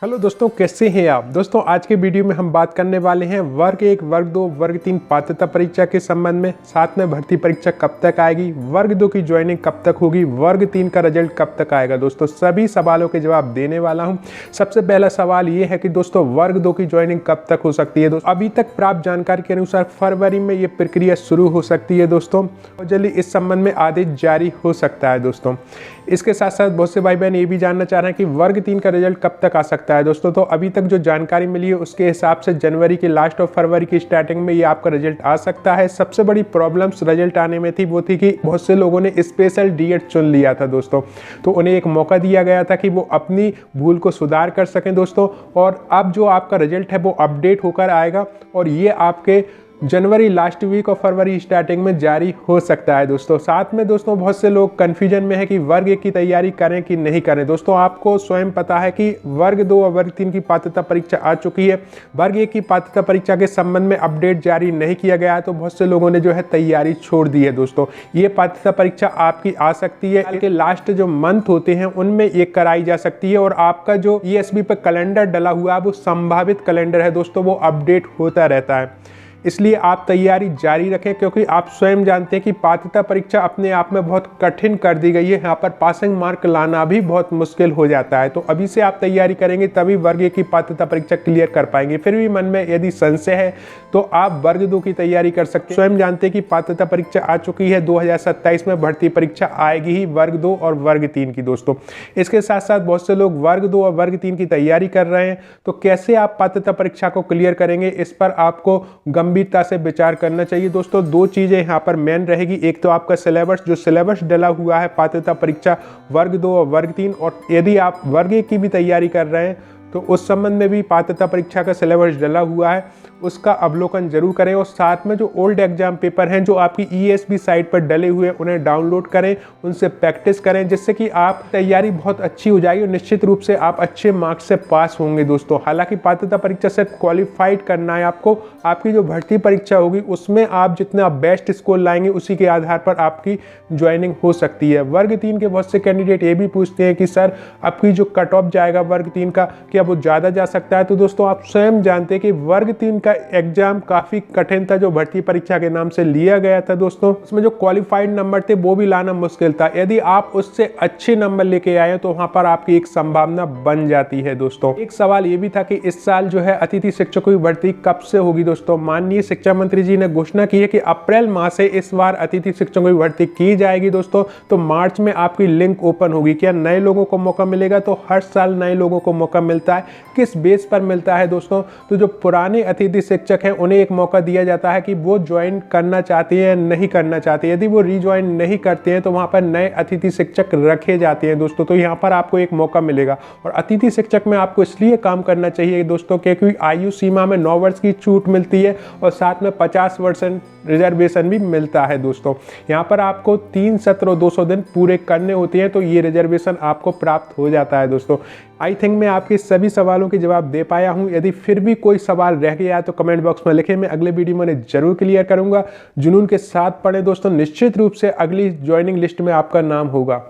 Hello दोस्तों, कैसे हैं आप। दोस्तों आज के वीडियो में हम बात करने वाले हैं वर्ग 1, वर्ग 2, वर्ग 3 पात्रता परीक्षा के संबंध में। साथ में भर्ती परीक्षा कब तक आएगी, वर्ग 2 की ज्वाइनिंग कब तक होगी, वर्ग 3 का रिजल्ट कब तक आएगा। दोस्तों सभी सवालों के जवाब देने वाला हूं। सबसे पहला सवाल ये है कि दोस्तों वर्ग 2 की ज्वाइनिंग कब तक हो सकती है। दोस्तों अभी तक प्राप्त जानकारी के अनुसार फरवरी में ये प्रक्रिया शुरू हो सकती है दोस्तों, और जल्दी इस संबंध में आदेश जारी हो सकता है दोस्तों। इसके साथ साथ बहुत से भाई बहन ये भी जानना चाह रहे हैं कि वर्ग 3 का रिजल्ट कब तक आ सकता है दोस्तों। तो अभी तक जो जानकारी मिली है उसके हिसाब से जनवरी के लास्ट और फरवरी की स्टार्टिंग में ये आपका रिजल्ट आ सकता है। सबसे बड़ी प्रॉब्लम्स रिजल्ट आने में थी वो थी कि बहुत से लोगों ने स्पेशल डीएड चुन लिया था दोस्तों, तो उन्हें एक मौका दिया गया था कि वो अपनी भूल को सुधार कर सकें दोस्तों। और अब जो आपका रिजल्ट है वो अपडेट होकर आएगा और ये आपके जनवरी लास्ट वीक और फरवरी स्टार्टिंग में जारी हो सकता है दोस्तों। साथ में दोस्तों बहुत से लोग कन्फ्यूजन में है कि वर्ग 1 की तैयारी करें कि नहीं करें। दोस्तों आपको स्वयं पता है कि वर्ग 2 और वर्ग 3 की पात्रता परीक्षा आ चुकी है। वर्ग 1 की पात्रता परीक्षा के संबंध में अपडेट जारी नहीं किया गया है, तो बहुत से लोगों ने जो है तैयारी छोड़ दी है दोस्तों। ये पात्रता परीक्षा आपकी आ सकती है, बल्कि लास्ट जो मंथ होते हैं उनमें ये कराई जा सकती है। और आपका जो ESB पर कैलेंडर डला हुआ है वो संभावित कैलेंडर है दोस्तों, वो अपडेट होता रहता है। इसलिए आप तैयारी जारी रखें, क्योंकि आप स्वयं जानते हैं कि पात्रता परीक्षा अपने आप में बहुत कठिन कर दी गई है। यहाँ पर पासिंग मार्क लाना भी बहुत मुश्किल हो जाता है। तो अभी से आप तैयारी करेंगे तभी वर्ग 1 की पात्रता परीक्षा क्लियर कर पाएंगे। फिर भी मन में यदि संशय है तो आप वर्ग 2 की तैयारी कर सकते हैं। स्वयं जानते हैं कि पात्रता परीक्षा आ चुकी है, 2027 में भर्ती परीक्षा आएगी ही वर्ग 2 और वर्ग 3 की दोस्तों। इसके साथ साथ बहुत से लोग वर्ग 2 और वर्ग 3 की तैयारी कर रहे हैं, तो कैसे आप पात्रता परीक्षा को क्लियर करेंगे इस पर आपको गंभीरता से विचार करना चाहिए दोस्तों। दो चीजें यहाँ पर मेन रहेगी। एक तो आपका सिलेबस, जो सिलेबस डला हुआ है पात्रता परीक्षा वर्ग 2 और वर्ग 3, और यदि आप वर्ग 1 की भी तैयारी कर रहे हैं तो उस संबंध में भी पात्रता परीक्षा का सिलेबस डला हुआ है, उसका अवलोकन जरूर करें। और साथ में जो ओल्ड एग्जाम पेपर हैं जो आपकी ESB साइट पर डले हुए हैं उन्हें डाउनलोड करें, उनसे प्रैक्टिस करें, जिससे कि आप तैयारी बहुत अच्छी हो जाएगी और निश्चित रूप से आप अच्छे मार्क्स से पास होंगे दोस्तों। हालांकि पात्रता परीक्षा से क्वालिफाइड करना है आपको, आपकी जो भर्ती परीक्षा होगी उसमें आप जितना बेस्ट स्कोर लाएंगे उसी के आधार पर आपकी ज्वाइनिंग हो सकती है। वर्ग 3 के बहुत से कैंडिडेट ये भी पूछते हैं कि सर आपकी जो कट ऑफ जाएगा वर्ग 3 का, क्या वो ज़्यादा जा सकता है। तो दोस्तों आप स्वयं जानते हैं कि वर्ग 3 का एग्जाम काफ़ी कठिन था, जो भर्ती परीक्षा के नाम से लिया गया था दोस्तों। उसमें जो क्वालिफाइड नंबर थे वो भी लाना मुश्किल था। यदि आप उससे अच्छे नंबर लेके आए तो वहाँ पर आपकी एक संभावना बन जाती है दोस्तों। एक सवाल ये भी था कि इस साल जो है अतिथि शिक्षकों की भर्ती कब से होगी दोस्तों। माननीय शिक्षा मंत्री जी ने घोषणा की है कि अप्रैल माह से इस बार अतिथि शिक्षकों की भर्ती की जाएगी दोस्तों। तो मार्च में आपकी लिंक ओपन होगी। क्या नए लोगों को मौका मिलेगा? तो हर साल नए लोगों को मौका मिलता है। किस बेस पर मिलता है दोस्तों? तो जो पुराने अतिथि शिक्षक हैं उन्हें एक मौका दिया जाता है कि वो ज्वाइन करना चाहते हैं नहीं करना चाहते। यदि वो रीज्वाइन नहीं करते हैं तो वहाँ पर नए अतिथि शिक्षक रखे जाते हैं दोस्तों। तो यहाँ पर आपको एक मौका मिलेगा। और अतिथि शिक्षक में आपको इसलिए काम करना चाहिए दोस्तों क्योंकि आयु सीमा में 9 वर्ष की छूट मिलती है और साथ में 50% रिजर्वेशन भी मिलता है दोस्तों। यहाँ पर आपको 3 सत्र और 200 दिन पूरे करने होते हैं, तो ये रिजर्वेशन आपको प्राप्त हो जाता है दोस्तों। आई थिंक मैं आपके सभी सवालों के जवाब दे पाया हूँ। यदि फिर भी कोई सवाल रह गया तो कमेंट बॉक्स में लिखें, मैं अगले वीडियो में जरूर क्लियर करूँगा। जुनून के साथ पढ़ें दोस्तों, निश्चित रूप से अगली ज्वाइनिंग लिस्ट में आपका नाम होगा।